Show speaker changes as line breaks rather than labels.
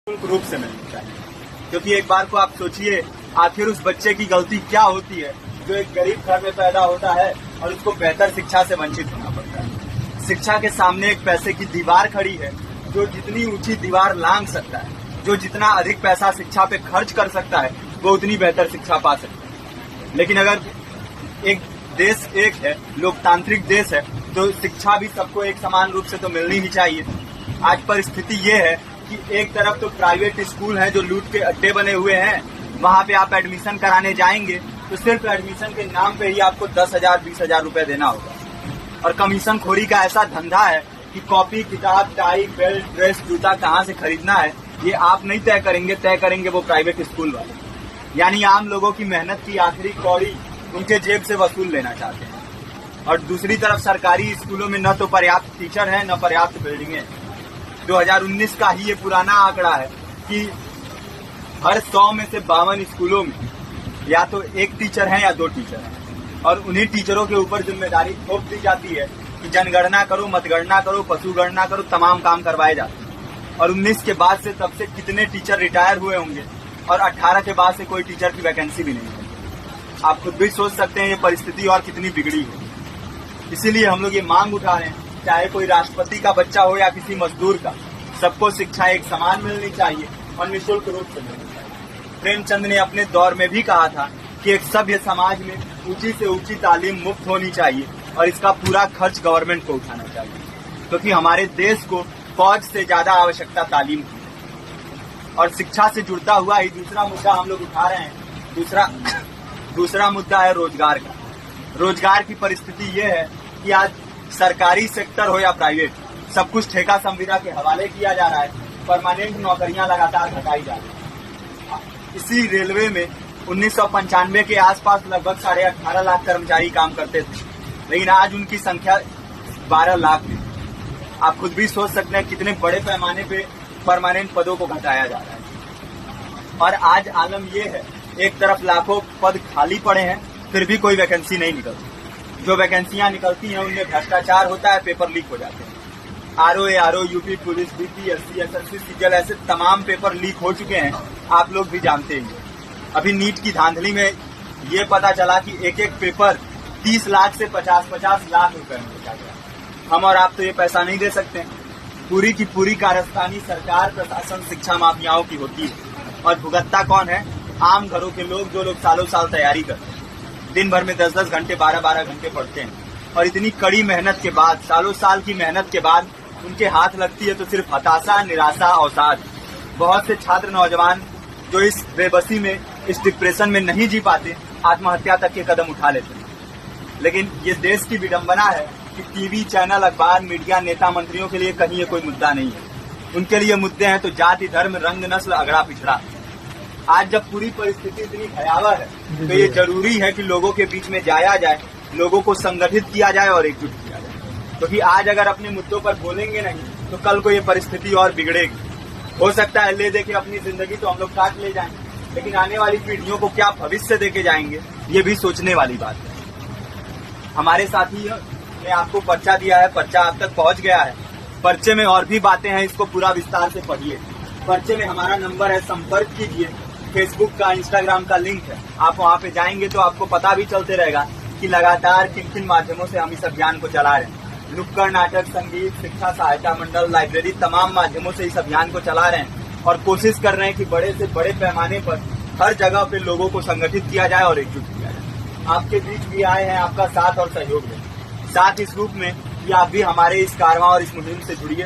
निःशुल्क रूप से मिलनी चाहिए। क्योंकि एक बार को आप सोचिए, आखिर उस बच्चे की गलती क्या होती है जो एक गरीब घर में पैदा होता है और उसको बेहतर शिक्षा से वंचित होना पड़ता है। शिक्षा के सामने एक पैसे की दीवार खड़ी है, जो जितनी ऊंची दीवार लांघ सकता है, जो जितना अधिक पैसा शिक्षा पे खर्च कर सकता है, वो उतनी बेहतर शिक्षा पा सकता है। लेकिन अगर एक देश एक है, लोकतांत्रिक देश है, तो शिक्षा भी सबको एक समान रूप से तो मिलनी ही चाहिए। आज परिस्थिति ये है कि एक तरफ तो प्राइवेट स्कूल हैं जो लूट के अड्डे बने हुए हैं, वहां पे आप एडमिशन कराने जाएंगे तो सिर्फ एडमिशन के नाम पे ही आपको 10,000 20,000 रुपए देना होगा। और कमीशन खोरी का ऐसा धंधा है कि कॉपी, किताब, टाई, बेल्ट, ड्रेस, जूता कहाँ से खरीदना है ये आप नहीं तय करेंगे वो प्राइवेट स्कूल वाले। यानी आम लोगों की मेहनत की आखिरी कौड़ी उनके जेब से वसूल लेना चाहते हैं। और दूसरी तरफ सरकारी स्कूलों में न तो पर्याप्त टीचर है, न पर्याप्त बिल्डिंगें। 2019 का ही ये पुराना आंकड़ा है कि हर 100 में से 52 स्कूलों में या तो एक टीचर है या 2 टीचर हैं। और उन्हीं टीचरों के ऊपर जिम्मेदारी थोप दी जाती है कि जनगणना करो, मतगणना करो, पशुगणना करो, तमाम काम करवाए जाते हैं। और 19 के बाद से तब से कितने टीचर रिटायर हुए होंगे और 18 के बाद से कोई टीचर की वैकेंसी भी नहीं है। आप खुद भी सोच सकते हैं ये परिस्थिति और कितनी बिगड़ी है। इसीलिए हम लोग ये मांग उठा रहे हैं, चाहे कोई राष्ट्रपति का बच्चा हो या किसी मजदूर का, सबको शिक्षा एक समान मिलनी चाहिए और निःशुल्क रूप से मिलनी चाहिए। प्रेमचंद ने अपने दौर में भी कहा था कि एक सभ्य समाज में ऊंची से ऊंची तालीम मुफ्त होनी चाहिए और इसका पूरा खर्च गवर्नमेंट को उठाना चाहिए, क्योंकि हमारे देश को फौज से ज्यादा आवश्यकता तालीम की है। और शिक्षा से जुड़ता हुआ ही दूसरा मुद्दा हम लोग उठा रहे हैं। दूसरा मुद्दा है रोजगार का। रोजगार की परिस्थिति ये है कि आज सरकारी सेक्टर हो या प्राइवेट, सब कुछ ठेका संविदा के हवाले किया जा रहा है। परमानेंट नौकरियां लगातार घटाई जा रही है। इसी रेलवे में 1995 के आसपास लगभग 18.5 लाख कर्मचारी काम करते थे, लेकिन आज उनकी संख्या 12 लाख है। आप खुद भी सोच सकते हैं कितने बड़े पैमाने पे परमानेंट पदों को घटाया जा रहा है। और आज आलम ये है, एक तरफ लाखों पद खाली पड़े हैं, फिर भी कोई वैकेंसी नहीं निकलती। जो वैकेंसियां निकलती हैं उनमें भ्रष्टाचार होता है, पेपर लीक हो जाते हैं। RO, UP police, BPSC, SSC, CGL, ऐसे तमाम पेपर लीक हो चुके हैं, आप लोग भी जानते हैं। अभी नीट की धांधली में ये पता चला कि एक एक पेपर 30 लाख से 50-50 लाख रुपए में बेचा गया। हम और आप तो ये पैसा नहीं दे सकते। पूरी की पूरी कारस्तानी सरकार, प्रशासन, शिक्षा माफियाओं की होती है। और भुगतता कौन है? आम घरों के लोग, जो लोग सालों साल तैयारी करते हैं, दिन भर में 10-10 घंटे, 12-12 घंटे पढ़ते हैं। और इतनी कड़ी मेहनत के बाद, सालों साल की मेहनत के बाद उनके हाथ लगती है तो सिर्फ हताशा, निराशा, अवसाद। बहुत से छात्र नौजवान जो इस बेबसी में, इस डिप्रेशन में नहीं जी पाते, आत्महत्या तक के कदम उठा लेते हैं। लेकिन ये देश की विडंबना है कि टीवी चैनल, अखबार, मीडिया, नेता, मंत्रियों के लिए कहीं ये कोई मुद्दा नहीं है। उनके लिए मुद्दे हैं तो जाति, धर्म, रंग, नस्ल, अगड़ा पिछड़ा। आज जब पूरी परिस्थिति इतनी भयावह है तो ये जरूरी है कि लोगों के बीच में जाया जाए, लोगों को संगठित किया जाए और एकजुट किया जाए। क्योंकि आज अगर अपने मुद्दों पर बोलेंगे नहीं तो कल को ये परिस्थिति और बिगड़ेगी। हो सकता है ले देके अपनी जिंदगी तो हम लोग काट ले जाएंगे, लेकिन आने वाली पीढ़ियों को क्या भविष्य देके जाएंगे, ये भी सोचने वाली बात है। हमारे साथी ने आपको पर्चा दिया है, पर्चा आप तक पहुंच गया है। पर्चे में और भी बातें हैं, इसको पूरा विस्तार से पढ़िए। पर्चे में हमारा नंबर है, संपर्क कीजिए। फेसबुक का, इंस्टाग्राम का लिंक है, आप वहां पे जाएंगे तो आपको पता भी चलते रहेगा कि लगातार किन किन माध्यमों से हम इस अभियान को चला रहे हैं। नुक्कड़ नाटक, संगीत, शिक्षा सहायता मंडल, लाइब्रेरी, तमाम माध्यमों से इस अभियान को चला रहे हैं और कोशिश कर रहे हैं कि बड़े से बड़े पैमाने पर हर जगह पे लोगों को संगठित किया जाए और एकजुट किया जाए। आपके बीच भी आए हैं, आपका साथ और सहयोग दें। साथ इस रूप में कि आप भी हमारे इस कारवां और इस मुहिम से जुड़िए।